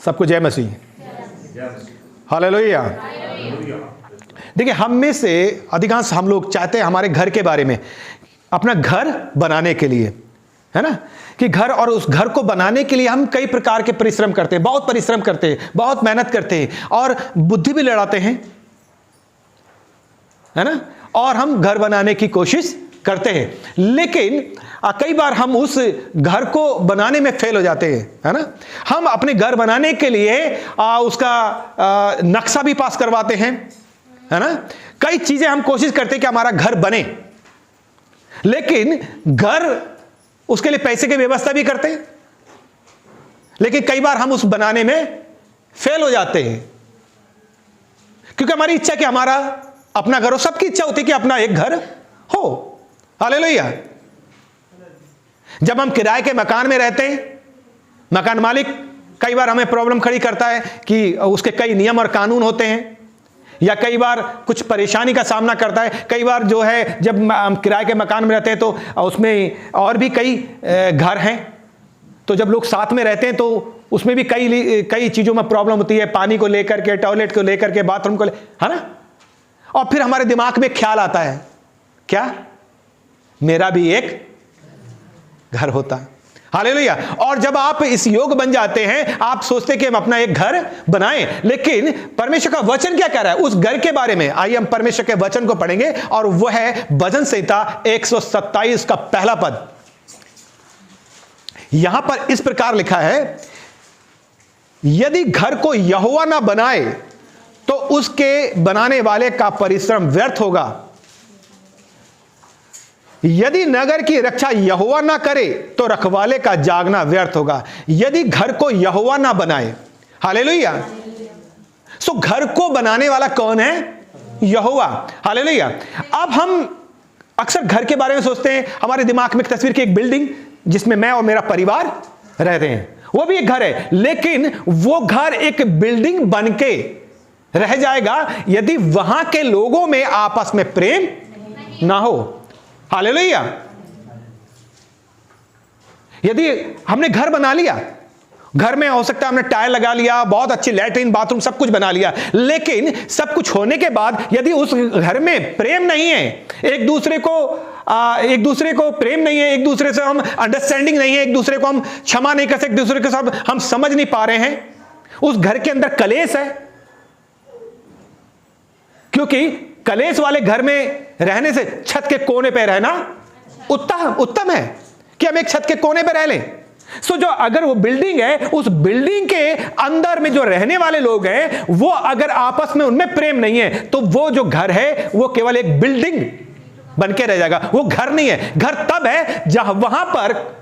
सबको जय मसीह। हालेलुया। देखिए, हम में से अधिकांश हम लोग चाहते हैं हमारे घर के बारे में, अपना घर बनाने के लिए, है ना, कि घर, और उस घर को बनाने के लिए हम कई प्रकार के परिश्रम करते हैं, बहुत परिश्रम करते हैं, बहुत मेहनत करते हैं और बुद्धि भी लड़ाते हैं, है ना, और हम घर बनाने की कोशिश करते हैं। लेकिन कई बार हम उस घर को बनाने में फेल हो जाते हैं, है ना। हम अपने घर बनाने के लिए उसका नक्शा भी पास करवाते हैं, है ना, कई चीजें हम कोशिश करते हैं कि हमारा घर बने, लेकिन घर, उसके लिए पैसे की व्यवस्था भी करते हैं, लेकिन कई बार हम उस बनाने में फेल हो जाते हैं, क्योंकि हमारी इच्छा कि हमारा अपना घर हो। सबकी इच्छा होती है कि अपना एक घर हो। हालेलुया। जब हम किराए के मकान में रहते हैं, मकान मालिक कई बार हमें प्रॉब्लम खड़ी करता है कि उसके कई नियम और कानून होते हैं, या कई बार कुछ परेशानी का सामना करता है। कई बार जो है, जब हम किराए के मकान में रहते हैं तो उसमें और भी कई घर हैं, तो जब लोग साथ में रहते हैं तो उसमें भी कई चीज़ों में प्रॉब्लम होती है, पानी को लेकर के, टॉयलेट को लेकर के, बाथरूम को है ना। और फिर हमारे दिमाग में ख्याल आता है, क्या मेरा भी एक घर होता। हालेलुया। और जब आप इस योग बन जाते हैं, आप सोचते हैं कि हम अपना एक घर बनाएं, लेकिन परमेश्वर का वचन क्या कह रहा है उस घर के बारे में? आइए हम परमेश्वर के वचन को पढ़ेंगे, और वह है भजन संहिता 127 का पहला पद। यहां पर इस प्रकार लिखा है, यदि घर को यहोवा ना बनाए तो उसके बनाने वाले का परिश्रम व्यर्थ होगा। यदि नगर की रक्षा यहोवा ना करे तो रखवाले का जागना व्यर्थ होगा। यदि घर को यहोवा ना बनाए, हालेलुया। सो घर को बनाने वाला कौन है? यहोवा। हालेलुया। अब हम अक्सर घर के बारे में सोचते हैं, हमारे दिमाग में एक तस्वीर की एक बिल्डिंग जिसमें मैं और मेरा परिवार रहते हैं, वो भी एक घर है, लेकिन वो घर एक बिल्डिंग बन के रह जाएगा यदि वहां के लोगों में आपस में प्रेम ना हो। हालेलुया। यदि हमने घर बना लिया, घर में हो सकता है हमने टाइल लगा लिया, बहुत अच्छी लैट्रिन बाथरूम सब कुछ बना लिया, लेकिन सब कुछ होने के बाद यदि उस घर में प्रेम नहीं है, एक दूसरे को प्रेम नहीं है, एक दूसरे से हम अंडरस्टैंडिंग नहीं है, एक दूसरे को हम क्षमा नहीं कर सकते, एक दूसरे के साथ हम समझ नहीं पा रहे हैं, उस घर के अंदर कलेश है। क्योंकि कलेश वाले घर में रहने से छत के कोने पे रहना उत्तम है कि हम एक छत के कोने पे रह लें। सो जो अगर वो बिल्डिंग है, उस बिल्डिंग के अंदर में जो रहने वाले लोग हैं, वो अगर आपस में उनमें प्रेम नहीं है, तो वो जो घर है वो केवल एक बिल्डिंग बन के रह जाएगा, वो घर नहीं है। घर तब है जहां वहां पर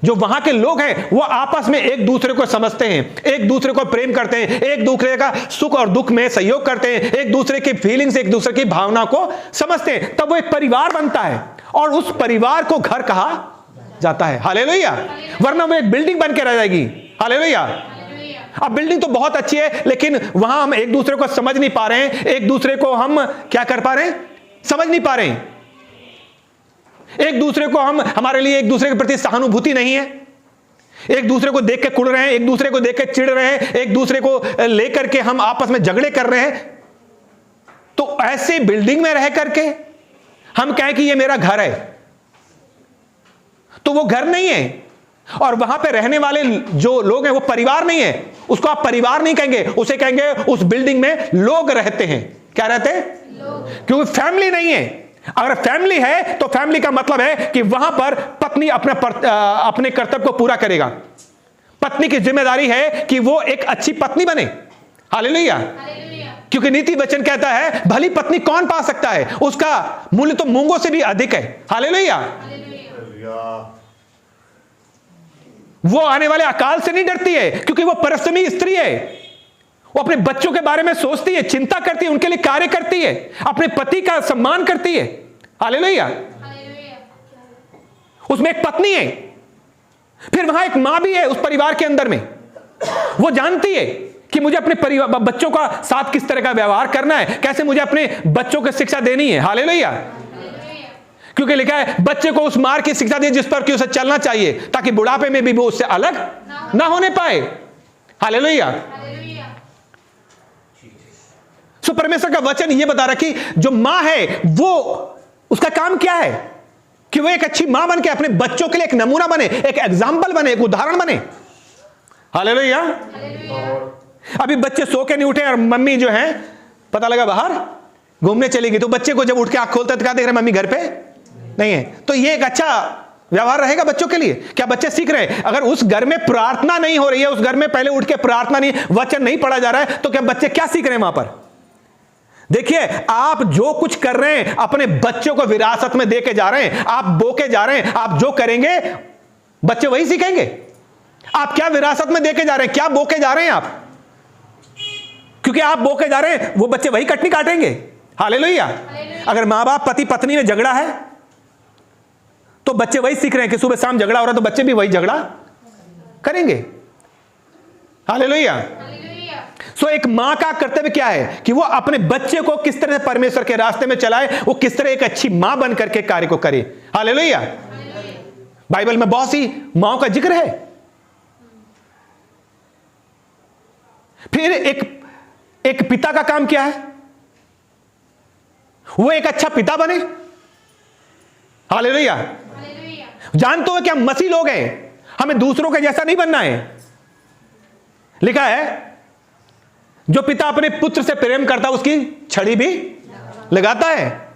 जो वहां के लोग हैं वो आपस में एक दूसरे को समझते हैं, एक दूसरे को प्रेम करते हैं, एक दूसरे का सुख और दुख में सहयोग करते हैं, एक दूसरे की फीलिंग्स, एक दूसरे की भावना को समझते हैं, तब वो एक परिवार बनता है, और उस परिवार को घर कहा जाता है। हालेलुया। वरना वो एक बिल्डिंग बन के रह जाएगी। हालेलुया। अब बिल्डिंग तो बहुत अच्छी है, लेकिन वहां हम एक दूसरे को समझ नहीं पा रहे हैं, एक दूसरे को हम क्या कर पा रहे हैं? समझ नहीं पा रहे हैं। एक दूसरे को हमारे लिए एक दूसरे के प्रति सहानुभूति नहीं है, एक दूसरे को देख के कुड़ रहे हैं, एक दूसरे को देख के चिढ़ रहे हैं, एक दूसरे को लेकर के हम आपस में झगड़े कर रहे हैं। तो ऐसे बिल्डिंग में रह करके हम कहें कि ये मेरा घर है, तो वो घर नहीं है, और वहां पे रहने वाले जो लोग हैं वो परिवार नहीं है। उसको आप परिवार नहीं कहेंगे, उसे कहेंगे उस बिल्डिंग में लोग रहते हैं। क्या रहते हैं? क्योंकि फैमिली नहीं है। अगर फैमिली है तो फैमिली का मतलब है कि वहां पर पत्नी अपने कर्तव्य को पूरा करेगा। पत्नी की जिम्मेदारी है कि वो एक अच्छी पत्नी बने। हालेलुया। क्योंकि नीति वचन कहता है, भली पत्नी कौन पा सकता है, उसका मूल्य तो मूंगों से भी अधिक है। हालेलुया। वो आने वाले अकाल से नहीं डरती है, क्योंकि वो परिश्रमी स्त्री है। वो अपने बच्चों के बारे में सोचती है, चिंता करती है, उनके लिए कार्य करती है, अपने पति का सम्मान करती है। हालेलुया। उसमें एक पत्नी है, फिर वहां एक मां भी है उस परिवार के अंदर में। वो जानती है कि मुझे अपने परिवार बच्चों का साथ किस तरह का व्यवहार करना है, कैसे मुझे अपने बच्चों को शिक्षा देनी है। हालेलुया। क्योंकि लिखा है, बच्चे को उस मार्ग की शिक्षा दी जिस पर कि उसे चलना चाहिए, ताकि बुढ़ापे में भी वो उससे अलग ना होने पाए। हालेलुया। सो परमेश्वर का वचन यह बता रहा कि जो मां है वो उसका काम क्या है कि वो एक अच्छी मां बन के अपने बच्चों के लिए एक नमूना बने, एक एग्जाम्पल बने, एक उदाहरण बने। हालेलुया। अभी बच्चे सो के नहीं उठे और मम्मी जो है पता लगा बाहर घूमने चली गई, तो बच्चे को जब उठ के आंख खोलते तो क्या देख रहे, मम्मी घर पे नहीं है। तो ये एक अच्छा व्यवहार रहेगा बच्चों के लिए? क्या बच्चे सीख रहे हैं? अगर उस घर में प्रार्थना नहीं हो रही है, उस घर में पहले उठ के प्रार्थना नहीं, वचन नहीं पढ़ा जा रहा है, तो क्या बच्चे क्या सीख रहे हैं वहां पर? देखिए, आप जो कुछ कर रहे हैं अपने बच्चों को विरासत में देके जा रहे हैं, आप बोके जा रहे हैं, आप जो करेंगे बच्चे वही सीखेंगे। आप क्या विरासत में देके जा रहे हैं, क्या बोके जा रहे हैं आप? क्योंकि आप बोके जा रहे हैं, वो बच्चे वही कटनी काटेंगे। हालेलुया। अगर मां बाप पति पत्नी में झगड़ा है तो बच्चे वही सीख रहे हैं कि सुबह शाम झगड़ा हो रहा है, तो बच्चे भी वही झगड़ा करेंगे। हालेलुया। सो एक मां का कर्तव्य क्या है कि वो अपने बच्चे को किस तरह से परमेश्वर के रास्ते में चलाए, वो किस तरह एक अच्छी मां बन करके कार्य को करे। हालेलुया। बाइबल में बहुत सी माओं का जिक्र है। फिर एक पिता का काम क्या है? वो एक अच्छा पिता बने। हालेलुया। जानते हो क्या मसीह लोग हैं, हमें दूसरों के जैसा नहीं बनना है। लिखा है जो पिता अपने पुत्र से प्रेम करता है उसकी छड़ी भी लगाता है।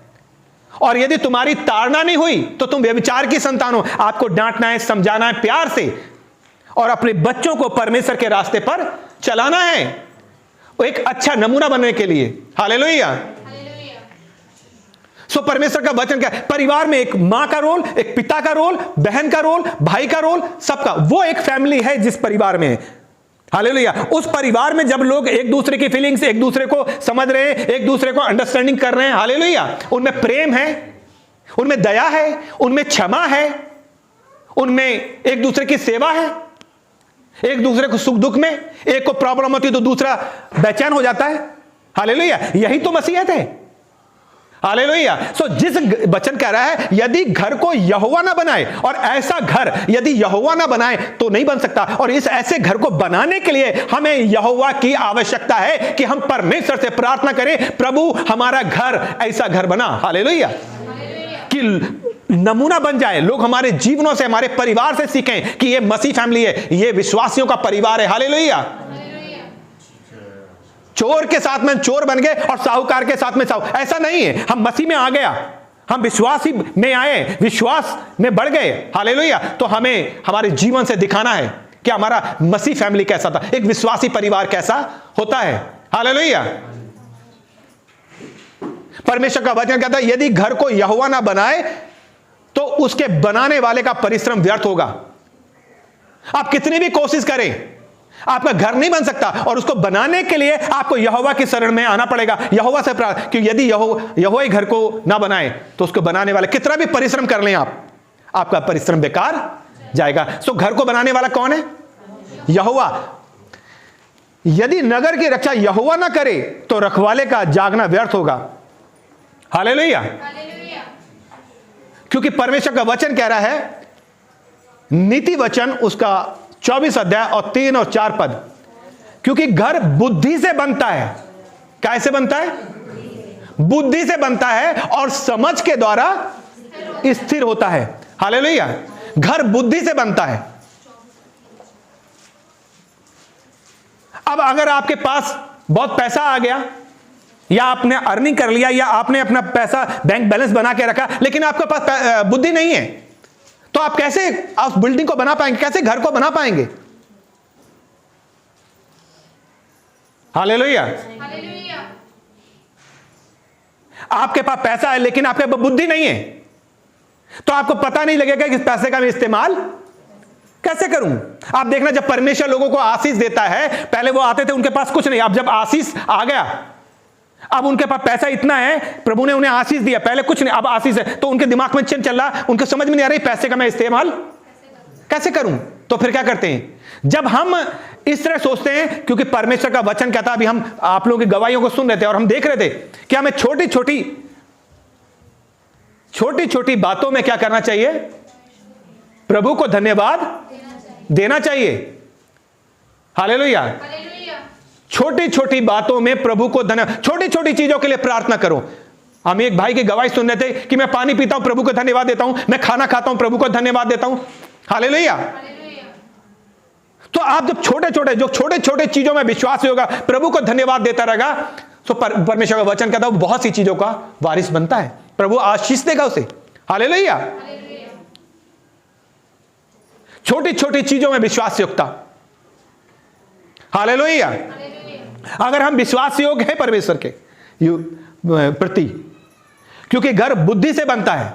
और यदि तुम्हारी ताड़ना नहीं हुई तो तुम व्यभिचार की संतान हो। आपको डांटना है, समझाना है प्यार से, और अपने बच्चों को परमेश्वर के रास्ते पर चलाना है, एक अच्छा नमूना बनने के लिए। हालेलुया। सो परमेश्वर का वचन क्या है? परिवार में एक मां का रोल, एक पिता का रोल, बहन का रोल, भाई का रोल, सबका। वो एक फैमिली है जिस परिवार में। हालेलुया। उस परिवार में जब लोग एक दूसरे की फीलिंग्स, एक दूसरे को समझ रहे हैं, एक दूसरे को अंडरस्टैंडिंग कर रहे हैं, हालेलुया, उनमें प्रेम है, उनमें दया है, उनमें क्षमा है, उनमें एक दूसरे की सेवा है, एक दूसरे को सुख दुख में, एक को प्रॉब्लम होती है तो दूसरा बेचैन हो जाता है। हालेलुया। यही तो मसीहत है। हालेलुया। सो जिस वचन कह रहा है यदि घर को यहोवा ना बनाए, और ऐसा घर यदि यहोवा ना बनाए तो नहीं बन सकता। और इस ऐसे घर को बनाने के लिए हमें यहोवा की आवश्यकता है कि हम परमेश्वर से प्रार्थना करें, प्रभु हमारा घर ऐसा घर बना। हालेलुया। कि नमूना बन जाए, लोग हमारे जीवनों से, हमारे परिवार से सीखें कि ये मसीह फैमिली है, ये विश्वासियों का परिवार है। हालेलुया। चोर के साथ में चोर बन गए और साहूकार के साथ में साहूकार, ऐसा नहीं है। हम मसीह में आ गया, हम विश्वास ही में आए, विश्वास में बढ़ गए। हालेलुया। तो हमें हमारे जीवन से दिखाना है कि हमारा मसीह फैमिली कैसा था, एक विश्वासी परिवार कैसा होता है। हालेलुया। परमेश्वर का वचन कहता है यदि घर को यहोवा ना बनाए तो उसके बनाने वाले का परिश्रम व्यर्थ होगा। आप कितनी भी कोशिश करें, आपका घर नहीं बन सकता, और उसको बनाने के लिए आपको यहोवा की शरण में आना पड़ेगा, यहोवा से प्रार्थना। कि यदि यहोवा घर को ना बनाए तो उसको बनाने वाले कितना भी परिश्रम कर लें आप, आपका परिश्रम बेकार जाएगा। सो घर को बनाने वाला कौन है? यहोवा। यदि नगर की रक्षा यहोवा ना करे तो रखवाले का जागना व्यर्थ होगा। हालेलुया। क्योंकि परमेश्वर का वचन कह रहा है, नीति वचन उसका 24 अध्याय और 3 और 4 पद, क्योंकि घर बुद्धि से बनता है। कैसे बनता है? बुद्धि से बनता है और समझ के द्वारा स्थिर होता है। हालेलुया। घर बुद्धि से बनता है। अब अगर आपके पास बहुत पैसा आ गया, या आपने अर्निंग कर लिया, या आपने अपना पैसा बैंक बैलेंस बना के रखा, लेकिन आपके पास बुद्धि नहीं है, तो आप कैसे उस बिल्डिंग को बना पाएंगे, कैसे घर को बना पाएंगे? हालेलुया। आपके पास पैसा है लेकिन आपके पास बुद्धि नहीं है, तो आपको पता नहीं लगेगा कि इस पैसे का मैं इस्तेमाल कैसे करूं। आप देखना, जब परमेश्वर लोगों को आशीष देता है, पहले वो आते थे उनके पास कुछ नहीं, अब जब आशीष आ गया, अब उनके पास पैसा इतना है, प्रभु ने उन्हें आशीष दिया, पहले कुछ नहीं अब आशीष है, तो उनके दिमाग में चल रहा, उनको समझ में नहीं आ रही पैसे का मैं इस्तेमाल कैसे करूं। तो फिर क्या करते हैं? जब हम इस तरह सोचते हैं, क्योंकि परमेश्वर का वचन कहता है, अभी हम आप लोगों की गवाहियों को सुन रहे थे और हम देख रहे थे कि हमें छोटी छोटी बातों में क्या करना चाहिए? प्रभु को धन्यवाद देना चाहिए। हालेलुया। छोटी छोटी बातों में प्रभु को धन्यवाद, छोटी छोटी चीजों के लिए प्रार्थना करो। हम एक भाई की गवाही सुन रहे थे कि मैं पानी पीता हूं प्रभु को धन्यवाद देता हूं, मैं खाना खाता हूं प्रभु को धन्यवाद देता हूं। हालेलुया। तो आप जब छोटे छोटे चीजों में विश्वास होगा, प्रभु को धन्यवाद देता रहेगा, तो परमेश्वर का वचन कहता है वो बहुत सी चीजों का वारिस बनता है, प्रभु आशीष देगा उसे। हालेलुया। छोटी छोटी चीजों में विश्वास योग्यता। हालेलुया। अगर हम विश्वास योग्य हैं परमेश्वर के प्रति, क्योंकि घर बुद्धि से बनता है,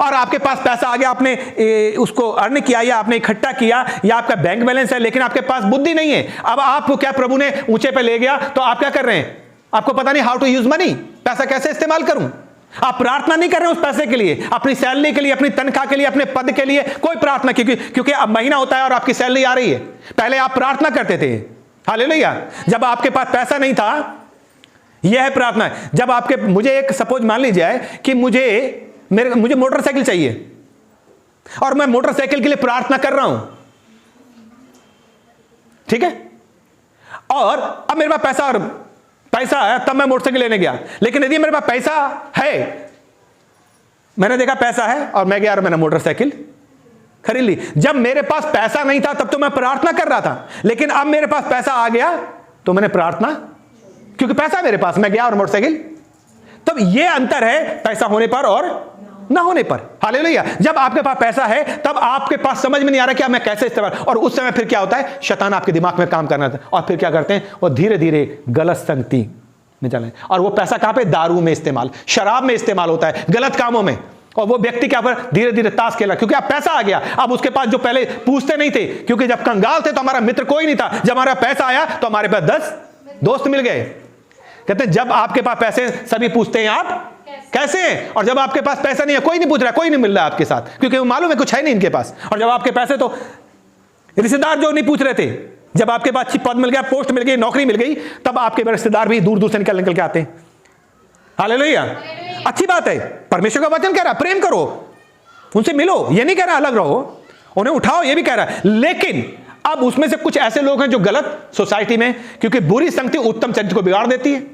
और आपके पास पैसा आ गया, आपने उसको अर्न किया या आपने इकट्ठा किया या आपका बैंक बैलेंस है, लेकिन आपके पास बुद्धि नहीं है। अब आपको क्या प्रभु ने ऊंचे पे ले गया तो आप क्या कर रहे हैं, आपको पता नहीं हाउ टू यूज मनी, पैसा कैसे इस्तेमाल करूं। आप प्रार्थना नहीं कर रहे हैं उस पैसे के लिए, अपनी सैलरी के लिए, अपनी तनख्वाह के लिए, अपने पद के लिए कोई प्रार्थना, क्योंकि अब महीना होता है और आपकी सैलरी आ रही है। पहले आप प्रार्थना करते थे। हालेलुया। जब आपके पास पैसा नहीं था, यह है प्रार्थना। जब आपके, मुझे एक सपोज मान लीजिए कि मुझे मोटरसाइकिल चाहिए और मैं मोटरसाइकिल के लिए प्रार्थना कर रहा हूं, ठीक है, और अब मेरे पास पैसा है, तब मैं मोटरसाइकिल लेने गया। लेकिन यदि मेरे पास पैसा है, मैंने देखा पैसा है और मैं गया और मैंने मोटरसाइकिल खरीद ली। जब मेरे पास पैसा नहीं था तब तो मैं प्रार्थना कर रहा था, लेकिन अब मेरे पास पैसा आ गया तो मैंने प्रार्थना, क्योंकि पैसा मेरे पास, मैं गया और मोटरसाइकिल। तब यह अंतर है पैसा होने पर और ना होने पर। हालेलुया। जब आपके पास पैसा है तब आपके पास समझ में नहीं आ रहा कि मैं कैसे इस्तेमाल, और उस समय फिर क्या होता है, शैतान आपके दिमाग में काम करना था, और फिर क्या करते हैं, और धीरे धीरे गलत संगति में चले। और वो पैसा कहां पे, दारू में इस्तेमाल, शराब में इस्तेमाल होता है, गलत कामों में। और वो व्यक्ति क्या पर धीरे धीरे ताश खेला, क्योंकि अब पैसा आ गया। अब उसके पास जो पहले पूछते नहीं थे, क्योंकि जब कंगाल थे तो हमारा मित्र कोई नहीं था, जब हमारा पैसा आया तो हमारे पास 10 दोस्त मिल गए। कहते जब आपके पास पैसे सभी पूछते हैं आप कैसे हैं, और जब आपके पास पैसा नहीं है कोई नहीं पूछ रहा, कोई नहीं मिल रहा आपके साथ, क्योंकि वो मालूम है कुछ है नहीं इनके पास। और जब आपके पैसे, तो रिश्तेदार जो नहीं पूछ रहे थे, जब आपके पास अच्छी पद मिल गया, पोस्ट मिल गई, नौकरी मिल गई, तब आपके रिश्तेदार भी दूर दूर से निकल के आते हैं। हालेलुया। अच्छी बात है, परमेश्वर का वचन कह रहा है प्रेम करो, उनसे मिलो, ये नहीं कह रहा अलग रहो, उन्हें उठाओ, ये भी कह रहा है। लेकिन अब उसमें से कुछ ऐसे लोग हैं जो गलत सोसाइटी में, क्योंकि बुरी संगति उत्तम चरित्र को बिगाड़ देती है।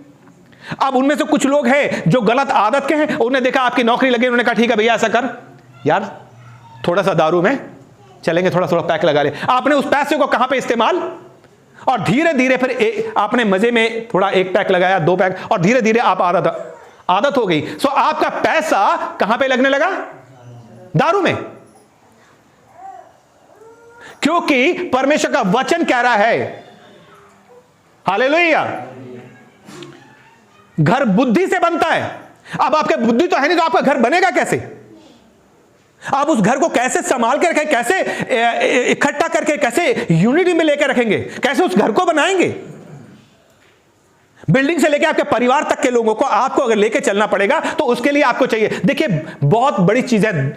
अब उनमें से कुछ लोग हैं जो गलत आदत के हैं, उन्हें देखा आपकी नौकरी लगी, उन्होंने कहा ठीक है भैया ऐसा कर यार, थोड़ा सा दारू में चलेंगे, थोड़ा थोड़ा पैक लगा ले। आपने उस पैसे को कहां पे इस्तेमाल, और धीरे धीरे फिर आपने मजे में थोड़ा 1 पैक लगाया, 2 पैक, और धीरे धीरे आप आदत हो गई। सो आपका पैसा कहां पे लगने लगा, दारू में। क्योंकि परमेश्वर का वचन कह रहा है, हालेलुया, घर बुद्धि से बनता है। अब आपके बुद्धि तो है नहीं, तो आपका घर बनेगा कैसे, आप उस घर को कैसे संभाल के रखें, कैसे इकट्ठा करके, कैसे यूनिटी में लेकर रखेंगे, कैसे उस घर को बनाएंगे। बिल्डिंग से लेकर आपके परिवार तक के लोगों को आपको अगर लेकर चलना पड़ेगा, तो उसके लिए आपको चाहिए, देखिए बहुत बड़ी चीज है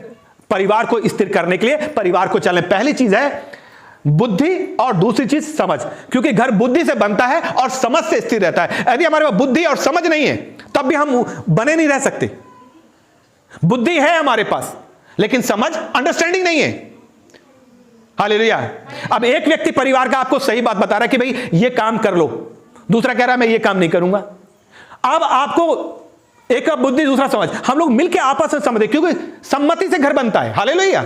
परिवार को स्थिर करने के लिए, परिवार को चलने। पहली चीज है बुद्धि और दूसरी चीज समझ, क्योंकि घर बुद्धि से बनता है और समझ से स्थिर रहता है। यदि हमारे पास बुद्धि और समझ नहीं है तब भी हम बने नहीं रह सकते। बुद्धि है हमारे पास, लेकिन समझ, अंडरस्टैंडिंग नहीं है। हालेलुया। अब एक व्यक्ति परिवार का आपको सही बात बता रहा है कि भाई ये काम कर लो, दूसरा कह रहा है मैं ये काम नहीं करूंगा। अब आपको एक का बुद्धि, दूसरा समझ, हम लोग मिलकर आपस में समझे, क्योंकि सम्मति से घर बनता है। हालेलुया।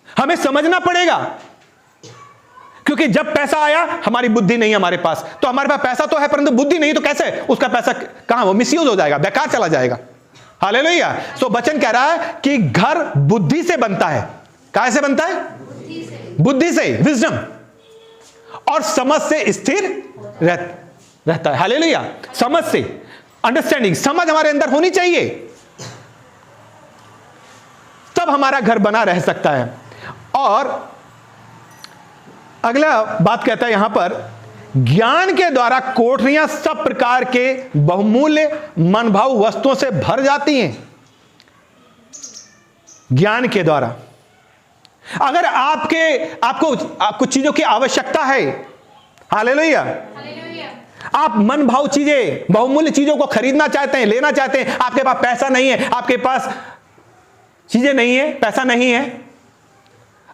हमें समझना पड़ेगा, क्योंकि जब पैसा आया, हमारी बुद्धि नहीं हमारे पास, तो हमारे पास पैसा तो है परंतु बुद्धि नहीं, तो कैसे उसका पैसा कहां, वो मिसयूज हो जाएगा, बेकार चला जाएगा। हालेलुया। सो वचन कह रहा है कि घर बुद्धि से बनता है। कैसे बनता है, बुद्धि से, विजडम, और समझ से स्थिर रहता है। हालेलुया। समझ से, अंडरस्टैंडिंग, समझ हमारे अंदर होनी चाहिए, तब हमारा घर बना रह सकता है। और अगला बात कहता है यहां पर, ज्ञान के द्वारा कोठरियां सब प्रकार के बहुमूल्य मनभाऊ वस्तुओं से भर जाती हैं। ज्ञान के द्वारा, अगर आपको चीजों की आवश्यकता है, हालेलुया, आप मन भाव चीजें, बहुमूल्य चीजों को खरीदना चाहते हैं, लेना चाहते हैं, आपके पास पैसा नहीं है, आपके पास चीजें नहीं है, पैसा नहीं है,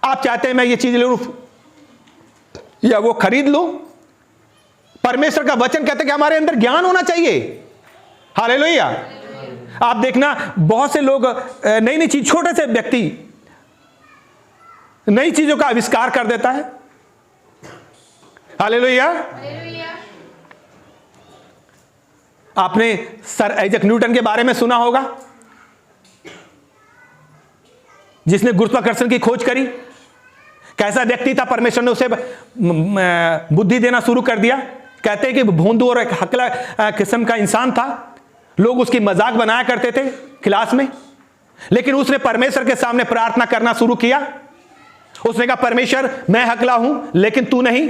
आप चाहते हैं मैं ये चीज ले लूं, या वो खरीद लो। परमेश्वर का वचन कहते कि हमारे अंदर ज्ञान होना चाहिए। हालेलुया। आप देखना बहुत से लोग नई नई चीज, छोटे से व्यक्ति नई चीजों का आविष्कार कर देता है। हालेलुया। आपने सर आइजैक न्यूटन के बारे में सुना होगा, जिसने गुरुत्वाकर्षण की खोज करी। कैसा व्यक्ति था, परमेश्वर ने उसे बुद्धि देना शुरू कर दिया। कहते हैं कि भोंदू और एक हकला किस्म का इंसान था। लोग उसकी मजाक बनाया करते थे क्लास में, लेकिन उसने परमेश्वर के सामने प्रार्थना करना शुरू किया। उसने कहा, परमेश्वर मैं हकला हूं लेकिन तू नहीं,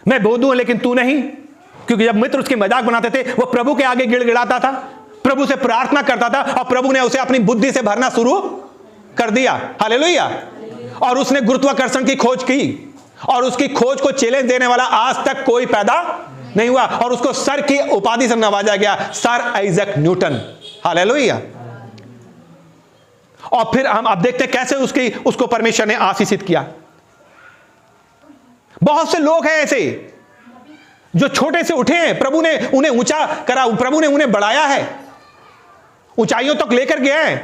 मैं भोंदू हूं लेकिन तू नहीं। क्योंकि जब मित्र उसकी मजाक बनाते थे, वो प्रभु के आगे गिड़गिड़ाता था, प्रभु से प्रार्थना करता था, और प्रभु ने उसे अपनी बुद्धि से भरना शुरू कर दिया। हालेलुया। और उसने गुरुत्वाकर्षण की खोज की, और उसकी खोज को चैलेंज देने वाला आज तक कोई पैदा नहीं हुआ, और उसको सर की उपाधि से नवाजा गया, सर आइजैक न्यूटन। हालेलुया। और फिर हम अब देखते हैं कैसे उसको परमेश्वर ने आशीषित किया। बहुत से लोग हैं ऐसे जो छोटे से उठे हैं, प्रभु ने उन्हें ऊंचा करा, प्रभु ने उन्हें बढ़ाया है, ऊंचाइयों तक लेकर गया है।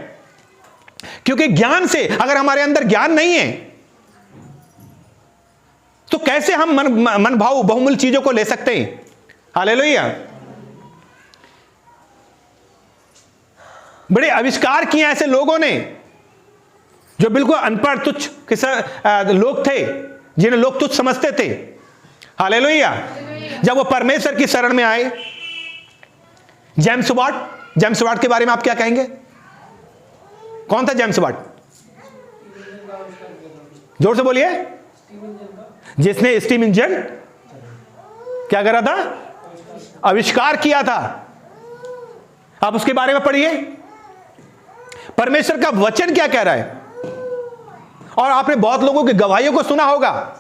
क्योंकि ज्ञान से, अगर हमारे अंदर ज्ञान नहीं है तो कैसे हम मन भाव बहुमूल्य चीजों को ले सकते हैं। हालेलुया। बड़े आविष्कार किए ऐसे लोगों ने जो बिल्कुल अनपढ़ तुच्छ लोग थे, जिन्हें लोग तुच्छ समझते थे। हालेलुया। जब वो परमेश्वर की शरण में आए, जेम्स वाट के बारे में आप क्या कहेंगे? कौन था जेम्स वाट? जोर से बोलिए। जिसने स्टीम इंजन क्या करा था? आविष्कार किया था। आप उसके बारे में पढ़िए, परमेश्वर का वचन क्या कह रहा है। और आपने बहुत लोगों की गवाहियों को सुना होगा।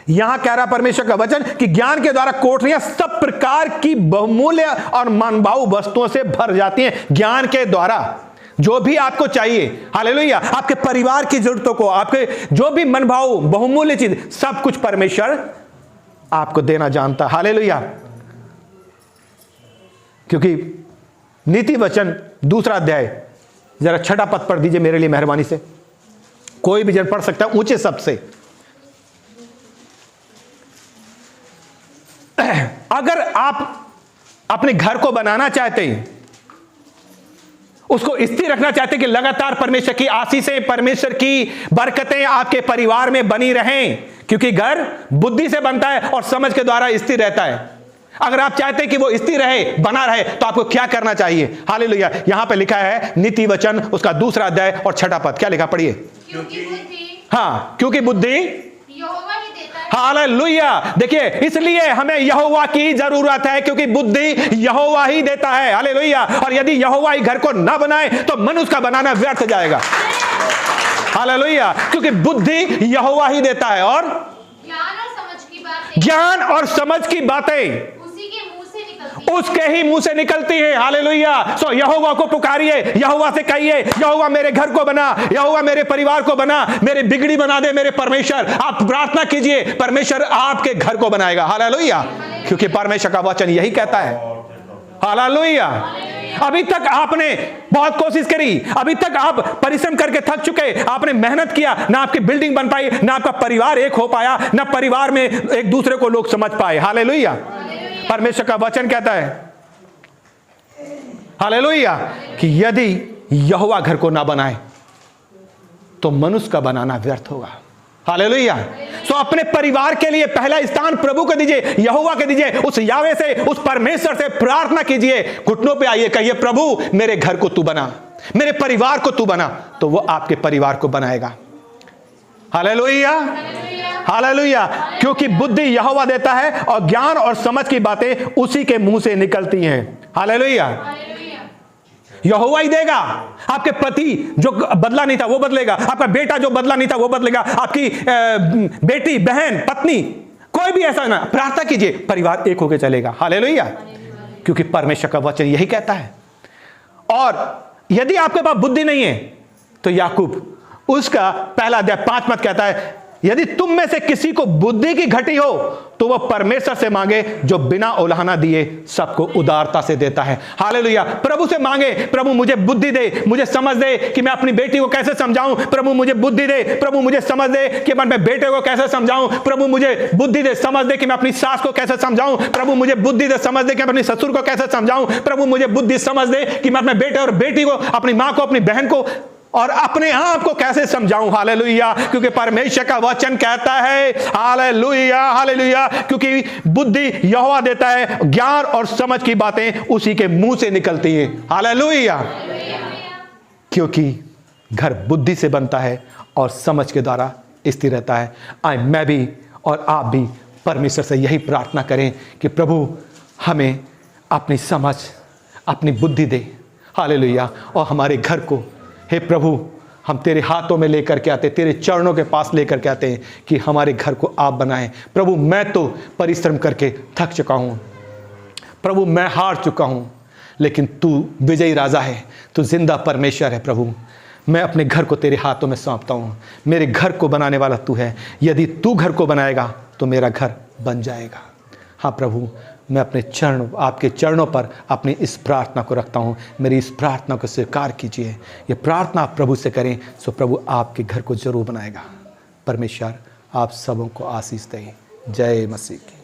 यहां कह रहा परमेश्वर का वचन कि ज्ञान के द्वारा कोठरियां सब प्रकार की बहुमूल्य और मनभाऊ वस्तुओं से भर जाती हैं। ज्ञान के द्वारा जो भी आपको चाहिए, हालेलुया, आपके परिवार की जरूरतों को, आपके जो भी मनभाऊ बहुमूल्य चीज, सब कुछ परमेश्वर आपको देना जानता। हालेलुया। क्योंकि नीति वचन 2 अध्याय जरा 6 पद पढ़ दीजिए मेरे लिए मेहरबानी से। कोई भी जन पढ़ सकता है ऊंचे शब्द से। अगर आप अपने घर को बनाना चाहते हैं, उसको स्थिर रखना चाहते हैं कि लगातार परमेश्वर की आशीषें, परमेश्वर की बरकतें आपके परिवार में बनी रहें, क्योंकि घर बुद्धि से बनता है और समझ के द्वारा स्थिर रहता है। अगर आप चाहते हैं कि वो स्थिर रहे, बना रहे, तो आपको क्या करना चाहिए? हालेलुया। यहां पे लिखा है नीति वचन उसका 2 अध्याय और 6 पद। क्या लिखा? पढ़िए। क्योंकि बुद्धि यहोवा ही देता है। हालेलुया। देखिए, इसलिए हमें यहोवा की जरूरत है, क्योंकि बुद्धि यहोवा ही देता है। हालेलुया। और यदि यहोवा ही घर को ना बनाए तो मनुष्य का बनाना व्यर्थ जाएगा। हालेलुया। क्योंकि बुद्धि यहोवा ही देता है, और ज्ञान और समझ की बातें उसके ही मुंह से निकलती है। हालेलुया। सो यहोवा को पुकारिए, यहोवा से कहिए, यहोवा मेरे घर को बना, यहोवा मेरे परिवार को बना, मेरी बिगड़ी बना दे मेरे परमेश्वर। आप प्रार्थना कीजिए, परमेश्वर आपके घर को बनाएगा। हालेलुया। क्योंकि परमेश्वर का वचन यही कहता है। हालेलुया। अभी तक आपने बहुत कोशिश करी, अभी तक आप परिश्रम करके थक चुके, आपने मेहनत किया, ना आपकी बिल्डिंग बन पाई, ना आपका परिवार एक हो पाया, ना परिवार में एक दूसरे को लोग समझ पाए। हालेलुया। परमेश्वर का वचन कहता है, हालेलुया, कि यदि यहोवा घर को ना बनाए तो मनुष्य का बनाना व्यर्थ होगा। हालेलुया। सो अपने परिवार के लिए पहला स्थान प्रभु को दीजिए, यहोवा को दीजिए, उस यावे से, उस परमेश्वर से प्रार्थना कीजिए, घुटनों पे आइए, कहिए प्रभु मेरे घर को तू बना, मेरे परिवार को तू बना, तो वो आपके परिवार को बनाएगा। हालेलुया। हालेलुया। क्योंकि बुद्धि यहोवा देता है और ज्ञान और समझ की बातें उसी के मुंह से निकलती हैं। हालेलुया। यहोवा ही देगा। आपके पति जो बदला नहीं था वो बदलेगा, आपका बेटा जो बदला नहीं था वो बदलेगा, आपकी बेटी, बहन, पत्नी, कोई भी ऐसा ना, प्रार्थना कीजिए, परिवार एक होकर चलेगा। हालेलुया। क्योंकि परमेश्वर का वचन यही कहता है। और यदि आपके पास बुद्धि नहीं है तो याकूब उसका 1 अध्याय 5 पद कहता है यदि तुम में से किसी को बुद्धि की घटी हो तो वह परमेश्वर से मांगे जो बिना उलाहना दिए सबको उदारता से देता है। हालेलुया। प्रभु से मांगे, प्रभु मुझे बुद्धि दे, मुझे समझ दे कि मैं अपनी बेटी को कैसे समझाऊं। प्रभु मुझे बुद्धि दे, प्रभु मुझे समझ दे कि मैं अपने बेटे को कैसे समझाऊं। प्रभु मुझे बुद्धि दे, समझ दे कि मैं अपनी सास को कैसे समझाऊं। प्रभु मुझे बुद्धि दे, समझ दे कि मैं अपने ससुर को कैसे समझाऊं। प्रभु मुझे बुद्धि समझ दे कि मैं अपने बेटे और बेटी को, अपनी मां को, अपनी बहन को और अपने आप को कैसे समझाऊं। हालेलुया। क्योंकि परमेश्वर का वचन कहता है, हालेलुया हालेलुया, क्योंकि बुद्धि यहोवा देता है, ज्ञान और समझ की बातें उसी के मुंह से निकलती हैं। हालेलुया। क्योंकि घर बुद्धि से बनता है और समझ के द्वारा स्थिर रहता है। मैं भी और आप भी परमेश्वर से यही प्रार्थना करें कि प्रभु हमें अपनी समझ, अपनी बुद्धि दे। हालेलुया। और हमारे घर को, हे प्रभु, हम तेरे हाथों में लेकर के आते, तेरे चरणों के पास लेकर के आते हैं कि हमारे घर को आप बनाएं। प्रभु मैं तो परिश्रम करके थक चुका हूँ, प्रभु मैं हार चुका हूँ, लेकिन तू विजयी राजा है, तू जिंदा परमेश्वर है। प्रभु मैं अपने घर को तेरे हाथों में सौंपता हूँ। मेरे घर को बनाने वाला तू है। यदि तू घर को बनाएगा तो मेरा घर बन जाएगा। हाँ प्रभु, मैं अपने चरण, आपके चरणों पर अपनी इस प्रार्थना को रखता हूँ। मेरी इस प्रार्थना को स्वीकार कीजिए। ये प्रार्थना आप प्रभु से करें सो प्रभु आपके घर को जरूर बनाएगा। परमेश्वर आप सबों को आशीष दे। जय मसीह की।